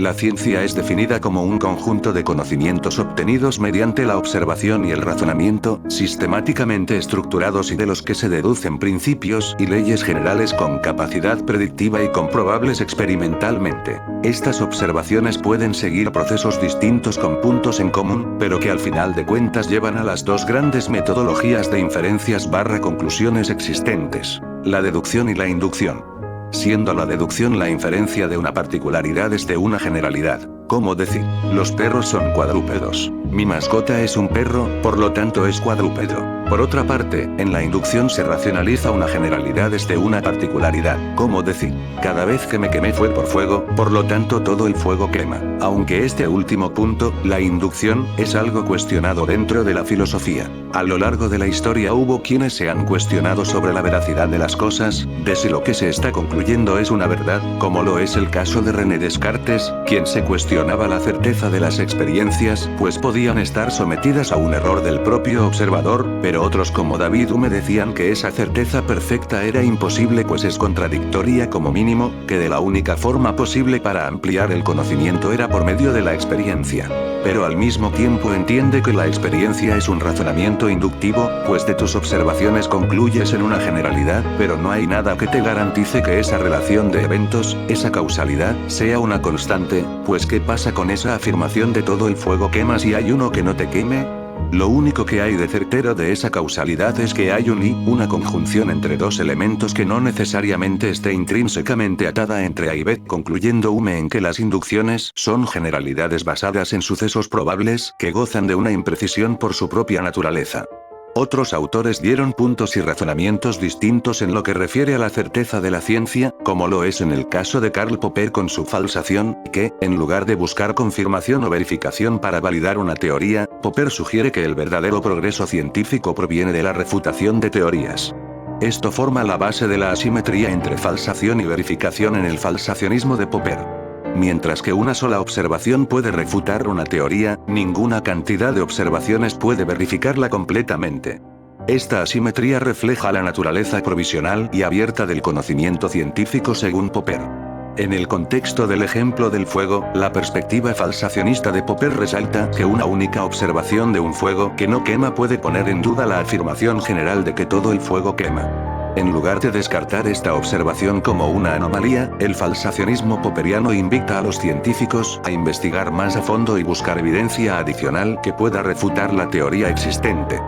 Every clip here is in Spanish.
La ciencia es definida como un conjunto de conocimientos obtenidos mediante la observación y el razonamiento, sistemáticamente estructurados y de los que se deducen principios y leyes generales con capacidad predictiva y comprobables experimentalmente. Estas observaciones pueden seguir procesos distintos con puntos en común, pero que al final de cuentas llevan a las dos grandes metodologías de inferencias/conclusiones existentes: la deducción y la inducción. Siendo la deducción la inferencia de una particularidad desde una generalidad. Como decir, los perros son cuadrúpedos. Mi mascota es un perro, por lo tanto es cuadrúpedo. Por otra parte, en la inducción se racionaliza una generalidad desde una particularidad. Como decir, cada vez que me quemé fue por fuego, por lo tanto todo el fuego quema. Aunque este último punto, la inducción, es algo cuestionado dentro de la filosofía. A lo largo de la historia hubo quienes se han cuestionado sobre la veracidad de las cosas, de si lo que se está concluyendo es una verdad, como lo es el caso de René Descartes, quien se cuestionaba la certeza de las experiencias, pues podían estar sometidas a un error del propio observador, pero otros como David Hume decían que esa certeza perfecta era imposible pues es contradictoria como mínimo, que de la única forma posible para ampliar el conocimiento era por medio de la experiencia. Pero al mismo tiempo entiende que la experiencia es un razonamiento inductivo, pues de tus observaciones concluyes en una generalidad, pero no hay nada que te garantice que esa relación de eventos, esa causalidad, sea una constante, pues ¿qué pasa con esa afirmación de todo el fuego quema si hay uno que no te queme? Lo único que hay de certero de esa causalidad es que hay una conjunción entre dos elementos que no necesariamente esté intrínsecamente atada entre A y B, concluyendo Hume en que las inducciones son generalidades basadas en sucesos probables que gozan de una imprecisión por su propia naturaleza. Otros autores dieron puntos y razonamientos distintos en lo que refiere a la certeza de la ciencia, como lo es en el caso de Karl Popper con su falsación, que, en lugar de buscar confirmación o verificación para validar una teoría, Popper sugiere que el verdadero progreso científico proviene de la refutación de teorías. Esto forma la base de la asimetría entre falsación y verificación en el falsacionismo de Popper. Mientras que una sola observación puede refutar una teoría, ninguna cantidad de observaciones puede verificarla completamente. Esta asimetría refleja la naturaleza provisional y abierta del conocimiento científico según Popper. En el contexto del ejemplo del fuego, la perspectiva falsacionista de Popper resalta que una única observación de un fuego que no quema puede poner en duda la afirmación general de que todo el fuego quema. En lugar de descartar esta observación como una anomalía, el falsacionismo popperiano invita a los científicos a investigar más a fondo y buscar evidencia adicional que pueda refutar la teoría existente.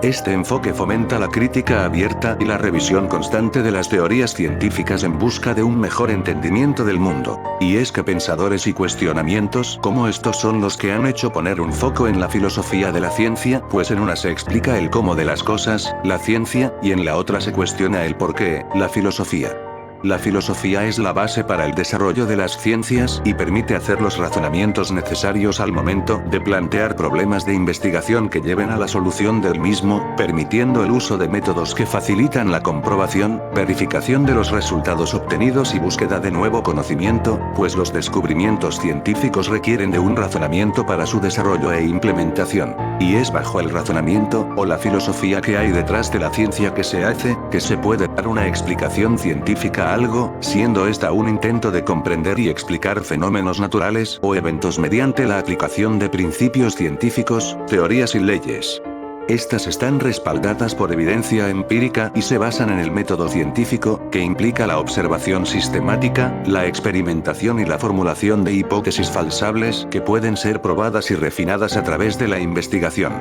Este enfoque fomenta la crítica abierta y la revisión constante de las teorías científicas en busca de un mejor entendimiento del mundo. Y es que pensadores y cuestionamientos como estos son los que han hecho poner un foco en la filosofía de la ciencia, pues en una se explica el cómo de las cosas, la ciencia, y en la otra se cuestiona el por qué, la filosofía. La filosofía es la base para el desarrollo de las ciencias y permite hacer los razonamientos necesarios al momento de plantear problemas de investigación que lleven a la solución del mismo, permitiendo el uso de métodos que facilitan la comprobación, verificación de los resultados obtenidos y búsqueda de nuevo conocimiento, pues los descubrimientos científicos requieren de un razonamiento para su desarrollo e implementación. Y es bajo el razonamiento, o la filosofía que hay detrás de la ciencia que se hace, que se puede dar una explicación científica a algo, siendo esta un intento de comprender y explicar fenómenos naturales o eventos mediante la aplicación de principios científicos, teorías y leyes. Estas están respaldadas por evidencia empírica y se basan en el método científico, que implica la observación sistemática, la experimentación y la formulación de hipótesis falsables que pueden ser probadas y refinadas a través de la investigación.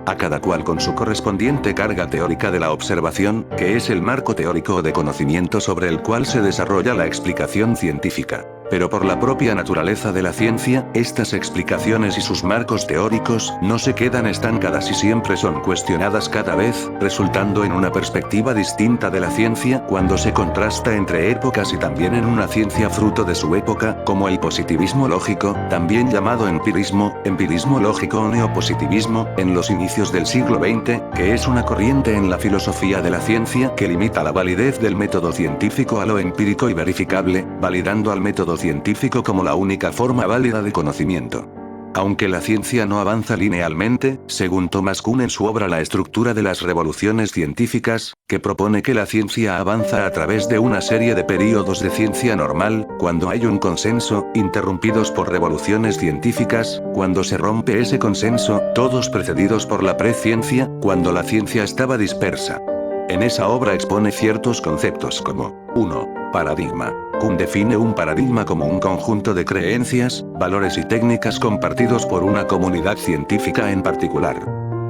A cada cual con su correspondiente carga teórica de la observación, que es el marco teórico de conocimiento sobre el cual se desarrolla la explicación científica. Pero por la propia naturaleza de la ciencia, estas explicaciones y sus marcos teóricos no se quedan estancadas y siempre son cuestionadas cada vez, resultando en una perspectiva distinta de la ciencia cuando se contrasta entre épocas y también en una ciencia fruto de su época, como el positivismo lógico, también llamado empirismo lógico o neopositivismo, en los inicios del siglo XX, que es una corriente en la filosofía de la ciencia que limita la validez del método científico a lo empírico y verificable, validando al método científico como la única forma válida de conocimiento. Aunque la ciencia no avanza linealmente, según Thomas Kuhn en su obra La estructura de las revoluciones científicas, que propone que la ciencia avanza a través de una serie de períodos de ciencia normal, cuando hay un consenso, interrumpidos por revoluciones científicas, cuando se rompe ese consenso, todos precedidos por la preciencia, cuando la ciencia estaba dispersa. En esa obra expone ciertos conceptos como 1. Paradigma. Kuhn define un paradigma como un conjunto de creencias, valores y técnicas compartidos por una comunidad científica en particular.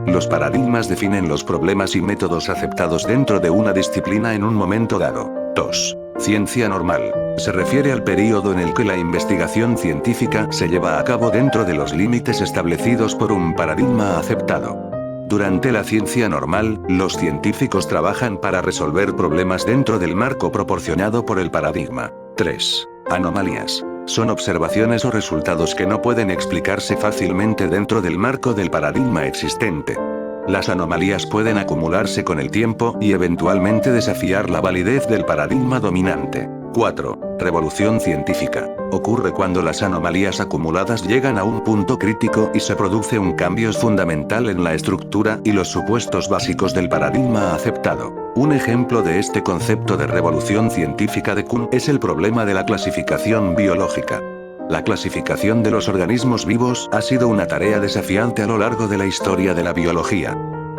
Los paradigmas definen los problemas y métodos aceptados dentro de una disciplina en un momento dado. 2. Ciencia normal. Se refiere al período en el que la investigación científica se lleva a cabo dentro de los límites establecidos por un paradigma aceptado. Durante la ciencia normal, los científicos trabajan para resolver problemas dentro del marco proporcionado por el paradigma. 3. Anomalías. Son observaciones o resultados que no pueden explicarse fácilmente dentro del marco del paradigma existente. Las anomalías pueden acumularse con el tiempo y eventualmente desafiar la validez del paradigma dominante. 4. Revolución científica. Ocurre cuando las anomalías acumuladas llegan a un punto crítico y se produce un cambio fundamental en la estructura y los supuestos básicos del paradigma aceptado. Un ejemplo de este concepto de revolución científica de Kuhn es el problema de la clasificación biológica. La clasificación de los organismos vivos ha sido una tarea desafiante a lo largo de la historia de la biología.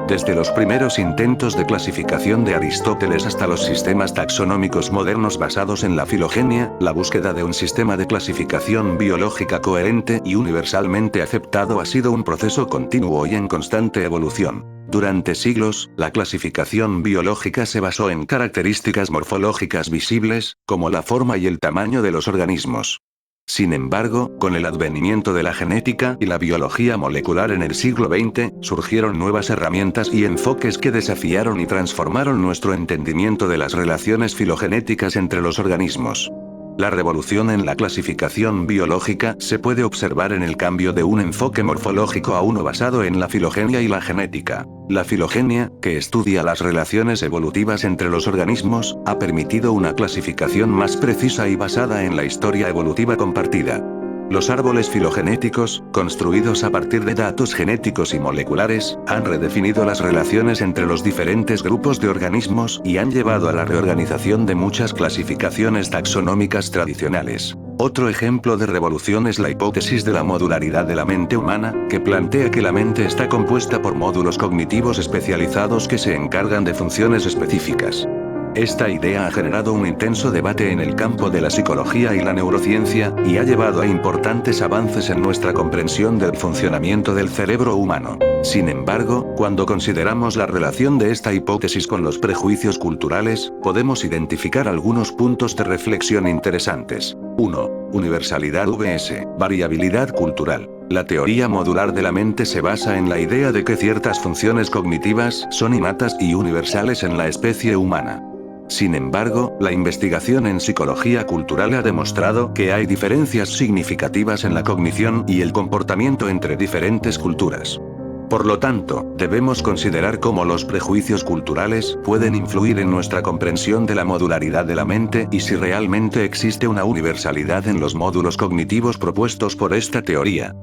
Desde los primeros intentos de clasificación de Aristóteles hasta los sistemas taxonómicos modernos basados en la filogenia, la búsqueda de un sistema de clasificación biológica coherente y universalmente aceptado ha sido un proceso continuo y en constante evolución. Durante siglos, la clasificación biológica se basó en características morfológicas visibles, como la forma y el tamaño de los organismos. Sin embargo, con el advenimiento de la genética y la biología molecular en el siglo XX, surgieron nuevas herramientas y enfoques que desafiaron y transformaron nuestro entendimiento de las relaciones filogenéticas entre los organismos. La revolución en la clasificación biológica se puede observar en el cambio de un enfoque morfológico a uno basado en la filogenia y la genética. La filogenia, que estudia las relaciones evolutivas entre los organismos, ha permitido una clasificación más precisa y basada en la historia evolutiva compartida. Los árboles filogenéticos, construidos a partir de datos genéticos y moleculares, han redefinido las relaciones entre los diferentes grupos de organismos y han llevado a la reorganización de muchas clasificaciones taxonómicas tradicionales. Otro ejemplo de revolución es la hipótesis de la modularidad de la mente humana, que plantea que la mente está compuesta por módulos cognitivos especializados que se encargan de funciones específicas. Esta idea ha generado un intenso debate en el campo de la psicología y la neurociencia, y ha llevado a importantes avances en nuestra comprensión del funcionamiento del cerebro humano. Sin embargo, cuando consideramos la relación de esta hipótesis con los prejuicios culturales, podemos identificar algunos puntos de reflexión interesantes. 1. Universalidad vs. variabilidad cultural. La teoría modular de la mente se basa en la idea de que ciertas funciones cognitivas son innatas y universales en la especie humana. Sin embargo, la investigación en psicología cultural ha demostrado que hay diferencias significativas en la cognición y el comportamiento entre diferentes culturas. Por lo tanto, debemos considerar cómo los prejuicios culturales pueden influir en nuestra comprensión de la modularidad de la mente y si realmente existe una universalidad en los módulos cognitivos propuestos por esta teoría.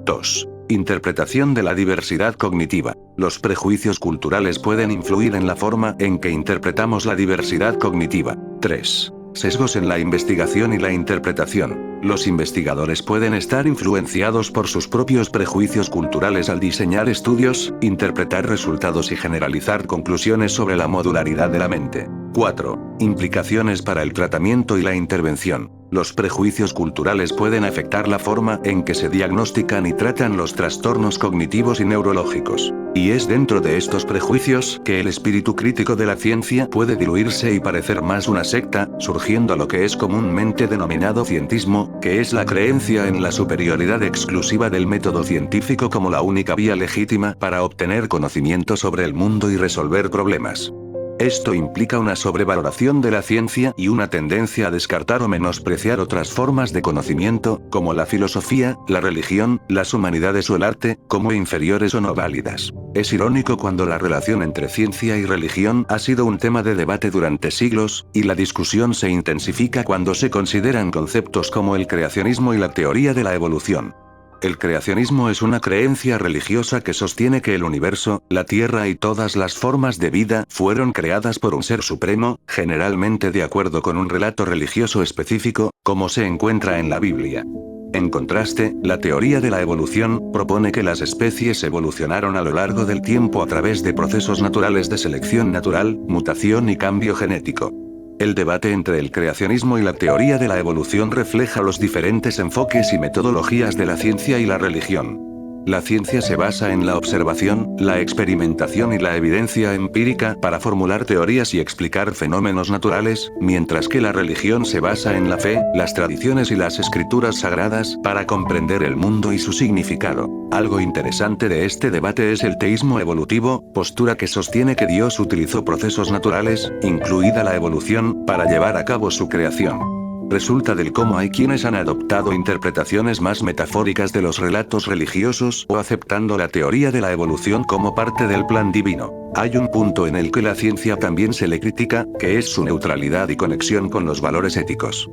2. Interpretación de la diversidad cognitiva. Los prejuicios culturales pueden influir en la forma en que interpretamos la diversidad cognitiva. 3. Sesgos en la investigación y la interpretación. Los investigadores pueden estar influenciados por sus propios prejuicios culturales al diseñar estudios, interpretar resultados y generalizar conclusiones sobre la modularidad de la mente. 4. Implicaciones para el tratamiento y la intervención. Los prejuicios culturales pueden afectar la forma en que se diagnostican y tratan los trastornos cognitivos y neurológicos. Y es dentro de estos prejuicios que el espíritu crítico de la ciencia puede diluirse y parecer más una secta, surgiendo lo que es comúnmente denominado cientismo, que es la creencia en la superioridad exclusiva del método científico como la única vía legítima para obtener conocimiento sobre el mundo y resolver problemas. Esto implica una sobrevaloración de la ciencia y una tendencia a descartar o menospreciar otras formas de conocimiento, como la filosofía, la religión, las humanidades o el arte, como inferiores o no válidas. Es irónico cuando la relación entre ciencia y religión ha sido un tema de debate durante siglos, y la discusión se intensifica cuando se consideran conceptos como el creacionismo y la teoría de la evolución. El creacionismo es una creencia religiosa que sostiene que el universo, la Tierra y todas las formas de vida fueron creadas por un ser supremo, generalmente de acuerdo con un relato religioso específico, como se encuentra en la Biblia. En contraste, la teoría de la evolución propone que las especies evolucionaron a lo largo del tiempo a través de procesos naturales de selección natural, mutación y cambio genético. El debate entre el creacionismo y la teoría de la evolución refleja los diferentes enfoques y metodologías de la ciencia y la religión. La ciencia se basa en la observación, la experimentación y la evidencia empírica para formular teorías y explicar fenómenos naturales, mientras que la religión se basa en la fe, las tradiciones y las escrituras sagradas para comprender el mundo y su significado. Algo interesante de este debate es el teísmo evolutivo, postura que sostiene que Dios utilizó procesos naturales, incluida la evolución, para llevar a cabo su creación. Resulta del cómo hay quienes han adoptado interpretaciones más metafóricas de los relatos religiosos o aceptando la teoría de la evolución como parte del plan divino. Hay un punto en el que la ciencia también se le critica, que es su neutralidad y conexión con los valores éticos.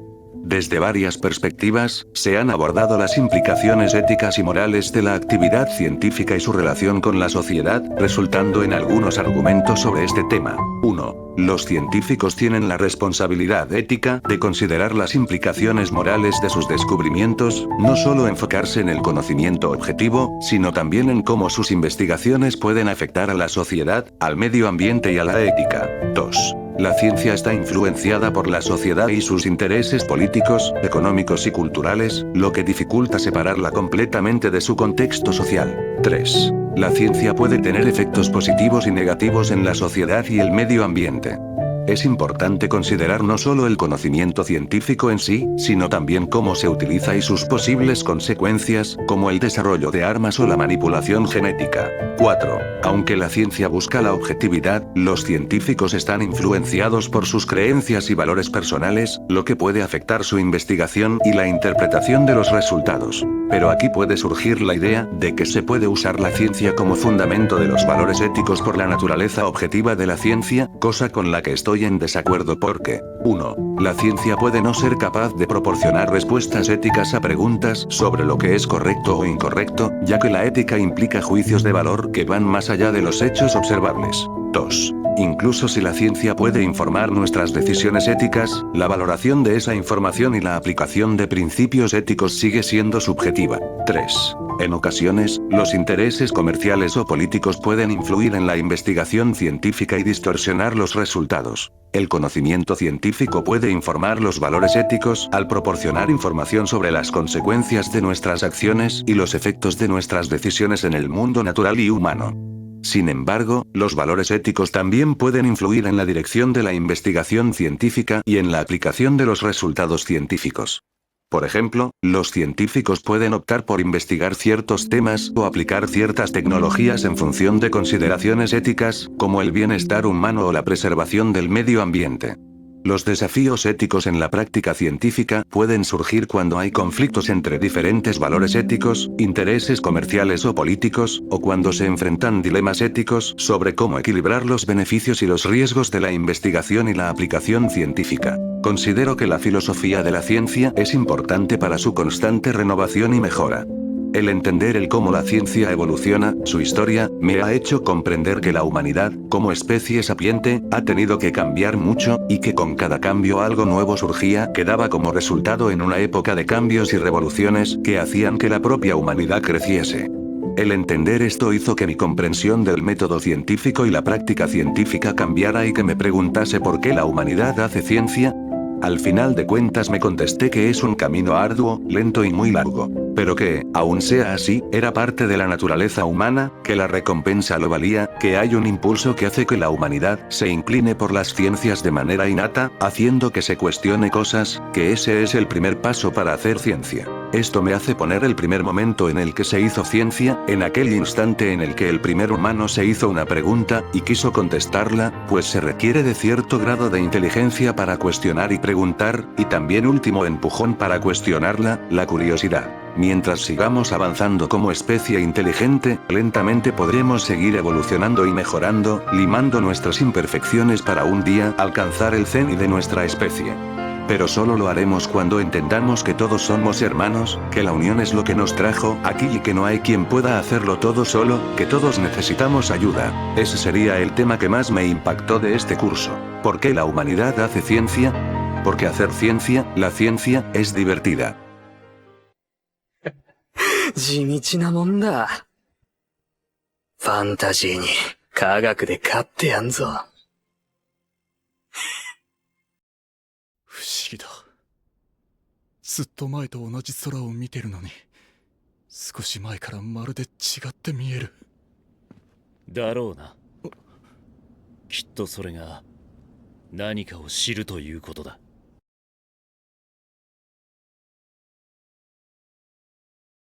Desde varias perspectivas, se han abordado las implicaciones éticas y morales de la actividad científica y su relación con la sociedad, resultando en algunos argumentos sobre este tema. 1. Los científicos tienen la responsabilidad ética de considerar las implicaciones morales de sus descubrimientos, no solo enfocarse en el conocimiento objetivo, sino también en cómo sus investigaciones pueden afectar a la sociedad, al medio ambiente y a la ética. 2. La ciencia está influenciada por la sociedad y sus intereses políticos, económicos y culturales, lo que dificulta separarla completamente de su contexto social. 3. La ciencia puede tener efectos positivos y negativos en la sociedad y el medio ambiente. Es importante considerar no solo el conocimiento científico en sí, sino también cómo se utiliza y sus posibles consecuencias, como el desarrollo de armas o la manipulación genética. 4. Aunque la ciencia busca la objetividad, los científicos están influenciados por sus creencias y valores personales, lo que puede afectar su investigación y la interpretación de los resultados. Pero aquí puede surgir la idea de que se puede usar la ciencia como fundamento de los valores éticos por la naturaleza objetiva de la ciencia, cosa con la que estoy en desacuerdo porque 1. La ciencia puede no ser capaz de proporcionar respuestas éticas a preguntas sobre lo que es correcto o incorrecto, ya que la ética implica juicios de valor que van más allá de los hechos observables. 2. Incluso si la ciencia puede informar nuestras decisiones éticas, la valoración de esa información y la aplicación de principios éticos sigue siendo subjetiva. 3. En ocasiones, los intereses comerciales o políticos pueden influir en la investigación científica y distorsionar los resultados. El conocimiento científico puede informar los valores éticos al proporcionar información sobre las consecuencias de nuestras acciones y los efectos de nuestras decisiones en el mundo natural y humano. Sin embargo, los valores éticos también pueden influir en la dirección de la investigación científica y en la aplicación de los resultados científicos. Por ejemplo, los científicos pueden optar por investigar ciertos temas o aplicar ciertas tecnologías en función de consideraciones éticas, como el bienestar humano o la preservación del medio ambiente. Los desafíos éticos en la práctica científica pueden surgir cuando hay conflictos entre diferentes valores éticos, intereses comerciales o políticos, o cuando se enfrentan dilemas éticos sobre cómo equilibrar los beneficios y los riesgos de la investigación y la aplicación científica. Considero que la filosofía de la ciencia es importante para su constante renovación y mejora. El entender el cómo la ciencia evoluciona, su historia, me ha hecho comprender que la humanidad, como especie sapiente, ha tenido que cambiar mucho, y que con cada cambio algo nuevo surgía que daba como resultado en una época de cambios y revoluciones que hacían que la propia humanidad creciese. El entender esto hizo que mi comprensión del método científico y la práctica científica cambiara y que me preguntase por qué la humanidad hace ciencia. Al final de cuentas me contesté que es un camino arduo, lento y muy largo. Pero que, aun sea así, era parte de la naturaleza humana, que la recompensa lo valía, que hay un impulso que hace que la humanidad se incline por las ciencias de manera innata, haciendo que se cuestione cosas, que ese es el primer paso para hacer ciencia. Esto me hace poner el primer momento en el que se hizo ciencia, en aquel instante en el que el primer humano se hizo una pregunta, y quiso contestarla, pues se requiere de cierto grado de inteligencia para cuestionar y preguntar, y también último empujón para cuestionarla, la curiosidad. Mientras sigamos avanzando como especie inteligente, lentamente podremos seguir evolucionando y mejorando, limando nuestras imperfecciones para un día alcanzar el cenit de nuestra especie. Pero solo lo haremos cuando entendamos que todos somos hermanos, que la unión es lo que nos trajo aquí y que no hay quien pueda hacerlo todo solo, que todos necesitamos ayuda. Ese sería el tema que más me impactó de este curso. ¿Por qué la humanidad hace ciencia? Porque hacer ciencia, la ciencia, es divertida. 地道なもんだ。ファンタジーに科学で勝ってやんぞ。不思議だ。ずっと前と同じ空を見てるのに、少し前からまるで違って見える。だろうな。きっとそれが何かを知るということだ。